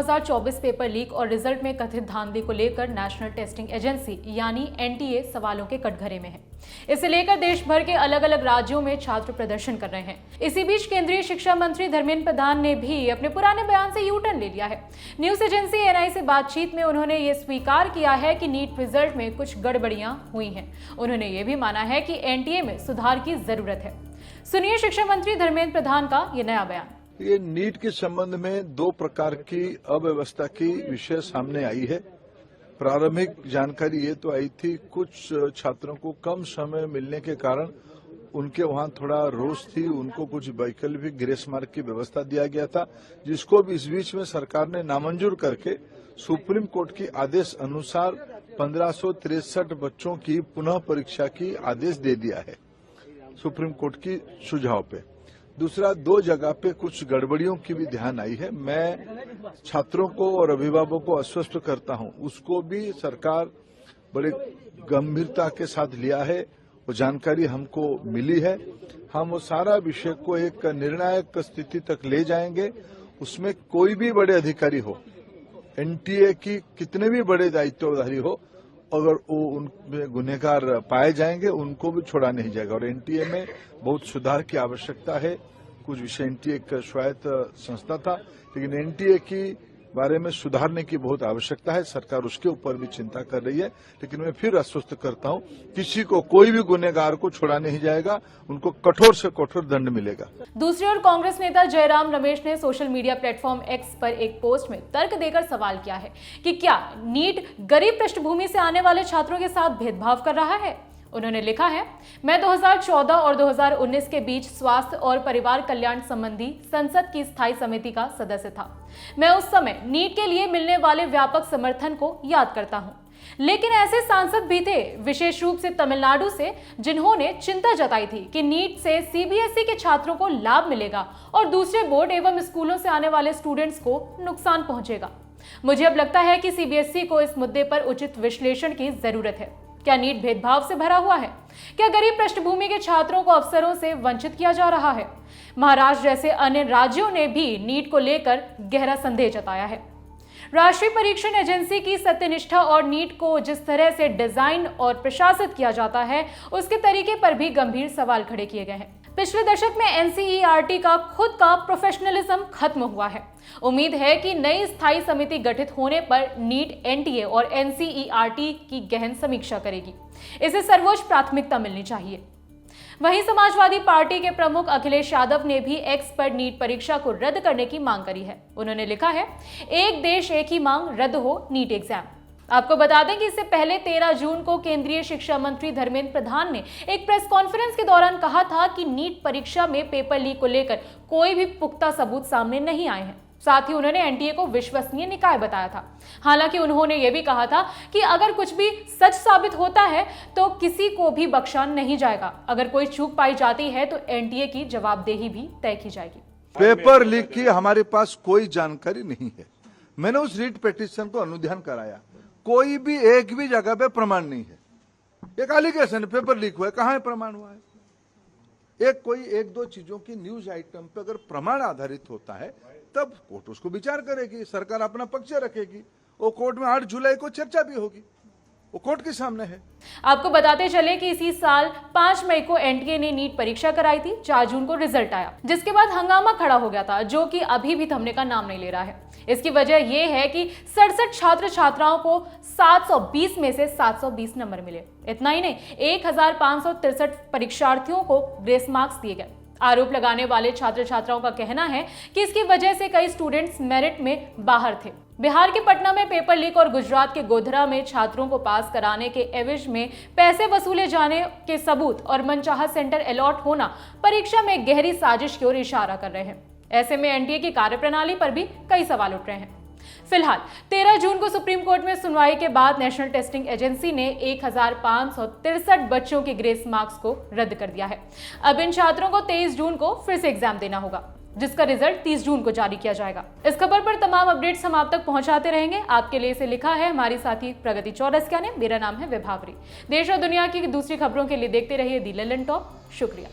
2024 paper leak और result में कथित धांधली को लेकर नेशनल टेस्टिंग एजेंसी यानी एनटीए सवालों के कटघरे में है। इसे लेकर देश भर के अलग अलग राज्यों में छात्र प्रदर्शन कर रहे हैं। इसी बीच केंद्रीय शिक्षा मंत्री धर्मेंद्र प्रधान ने भी अपने पुराने बयान से यू टर्न ले लिया है। न्यूज एजेंसी एएनआई से बातचीत में उन्होंने ये स्वीकार किया है कि नीट रिजल्ट में कुछ गड़बड़ियां हुई हैं। उन्होंने ये भी माना है कि एनटीए में सुधार की जरूरत है। सुनिए शिक्षा मंत्री धर्मेंद्र प्रधान का ये नया बयान। ये नीट के संबंध में दो प्रकार की अव्यवस्था की विषय सामने आई है। प्रारंभिक जानकारी ये तो आई थी, कुछ छात्रों को कम समय मिलने के कारण उनके वहां थोड़ा रोष थी, उनको कुछ वैकल्पिक ग्रेस मार्क की व्यवस्था दिया गया था, जिसको भी इस बीच में सरकार ने नामंजूर करके सुप्रीम कोर्ट के आदेश अनुसार 1563 बच्चों की पुनः परीक्षा की आदेश दे दिया है सुप्रीम कोर्ट की सुझाव पे। दूसरा, दो जगह पे कुछ गड़बड़ियों की भी ध्यान आई है। मैं छात्रों को और अभिभावकों को आश्वस्त करता हूं, उसको भी सरकार बड़े गंभीरता के साथ लिया है। वो जानकारी हमको मिली है। हम वो सारा विषय को एक निर्णायक स्थिति तक ले जाएंगे। उसमें कोई भी बड़े अधिकारी हो, एनटीए की कितने भी बड़े दायित्वधारी हो, अगर वो उनमें गुनहगार पाए जाएंगे उनको भी छोड़ा नहीं जाएगा। और एनटीए में बहुत सुधार की आवश्यकता है। कुछ विषय एनटीए एक स्वायत्त संस्था था, लेकिन एनटीए की बारे में सुधारने की बहुत आवश्यकता है। सरकार उसके ऊपर भी चिंता कर रही है। लेकिन मैं फिर आश्वस्त करता हूं, किसी को, कोई भी गुनहगार को छोड़ा नहीं जाएगा, उनको कठोर से कठोर दंड मिलेगा। दूसरी ओर कांग्रेस नेता जयराम रमेश ने सोशल मीडिया प्लेटफॉर्म एक्स पर एक पोस्ट में तर्क देकर सवाल किया है कि क्या नीट गरीब पृष्ठभूमि से आने वाले छात्रों के साथ भेदभाव कर रहा है। उन्होंने लिखा है, मैं 2014 और 2019 के बीच स्वास्थ्य और परिवार कल्याण संबंधी संसद की स्थायी समिति का सदस्य था। मैं उस समय नीट के लिए मिलने वाले व्यापक समर्थन को याद करता हूं। लेकिन ऐसे सांसद भी थे, विशेष रूप से तमिलनाडु से, जिन्होंने चिंता जताई थी कि नीट से सीबीएसई के छात्रों को लाभ मिलेगा और दूसरे बोर्ड एवं स्कूलों से आने वाले स्टूडेंट्स को नुकसान पहुंचेगा। मुझे अब लगता है कि सीबीएसई को इस मुद्दे पर उचित विश्लेषण की जरूरत है। क्या नीट भेदभाव से भरा हुआ है? क्या गरीब पृष्ठभूमि के छात्रों को अवसरों से वंचित किया जा रहा है? महाराष्ट्र जैसे अन्य राज्यों ने भी नीट को लेकर गहरा संदेह जताया है। राष्ट्रीय परीक्षण एजेंसी की सत्यनिष्ठा और नीट को जिस तरह से डिजाइन और प्रशासित किया जाता है, उसके तरीके पर भी गंभीर सवाल खड़े किए गए हैं। पिछले दशक में एनसीईआरटी का खुद का प्रोफेशनलिज्म खत्म हुआ है। उम्मीद है कि नई स्थायी समिति गठित होने पर नीट, एनटीए और एनसीईआरटी की गहन समीक्षा करेगी। इसे सर्वोच्च प्राथमिकता मिलनी चाहिए। वहीं समाजवादी पार्टी के प्रमुख अखिलेश यादव ने भी एक्स पर नीट परीक्षा को रद्द करने की मांग करी है। उन्होंने लिखा है, एक देश एक ही मांग, रद्द हो नीट एग्जाम। आपको बता दें कि इससे पहले 13 जून को केंद्रीय शिक्षा मंत्री धर्मेंद्र प्रधान ने एक प्रेस कॉन्फ्रेंस के दौरान कहा था कि नीट परीक्षा में पेपर लीक को लेकर कोई भी पुख्ता सबूत सामने नहीं आए हैं। साथ ही उन्होंने एनटीए को विश्वसनीय निकाय बताया था। हालांकि उन्होंने यह भी कहा था कि अगर कुछ भी सच साबित होता है तो किसी को भी बख्शा नहीं जाएगा। अगर कोई चूक पाई जाती है तो एनटीए की जवाबदेही भी तय की जाएगी। पेपर लीक की हमारे पास कोई जानकारी नहीं है। मैंने उस रीट पिटीशन को अनुध्यान कराया, कोई भी एक भी जगह पे प्रमाण नहीं है। एक एलिगेशन पेपर लीक हुआ है, कहां है प्रमाण हुआ है? एक दो चीजों की न्यूज आइटम पे अगर प्रमाण आधारित होता है तब कोर्ट उसको विचार करेगी, सरकार अपना पक्ष रखेगी। वो कोर्ट में 8 जुलाई को चर्चा भी होगी, वो कोर्ट के सामने है। आपको बताते चले कि इसी साल 5 मई को एनटीए ने नीट परीक्षा कराई थी। 4 जून को रिजल्ट आया, जिसके बाद हंगामा खड़ा हो गया था, जो कि अभी भी थमने का नाम नहीं ले रहा है। इसकी वजह यह है कि 67 छात्र छात्राओं को 720 में से 720 नंबर मिले। इतना ही नहीं, 1563 परीक्षार्थियों को ग्रेस मार्क्स दिए गए। आरोप लगाने वाले छात्र छात्राओं का कहना है कि इसकी वजह से कई स्टूडेंट्स मेरिट में बाहर थे। बिहार के पटना में पेपर लीक और गुजरात के गोधरा में छात्रों को पास कराने के एवज में पैसे वसूले जाने के सबूत और मनचाहा सेंटर अलॉट होना परीक्षा में गहरी साजिश की ओर इशारा कर रहे हैं। ऐसे में एनटीए की कार्यप्रणाली पर भी कई सवाल उठ रहे हैं। फिलहाल 13 जून को सुप्रीम कोर्ट में सुनवाई के बाद नेशनल टेस्टिंग एजेंसी ने 1563 बच्चों के ग्रेस मार्क्स को रद्द कर दिया है। अब इन छात्रों को 23 जून को फिर से एग्जाम देना होगा, जिसका रिजल्ट 30 जून को जारी किया जाएगा। इस खबर पर तमाम अपडेट्स हम आप तक पहुंचाते रहेंगे। आपके लिए इसे लिखा है हमारी साथी प्रगति चौरसिया ने। मेरा नाम है विभावरी। देश और दुनिया की दूसरी खबरों के लिए देखते रहिए दी ललन टॉप। शुक्रिया।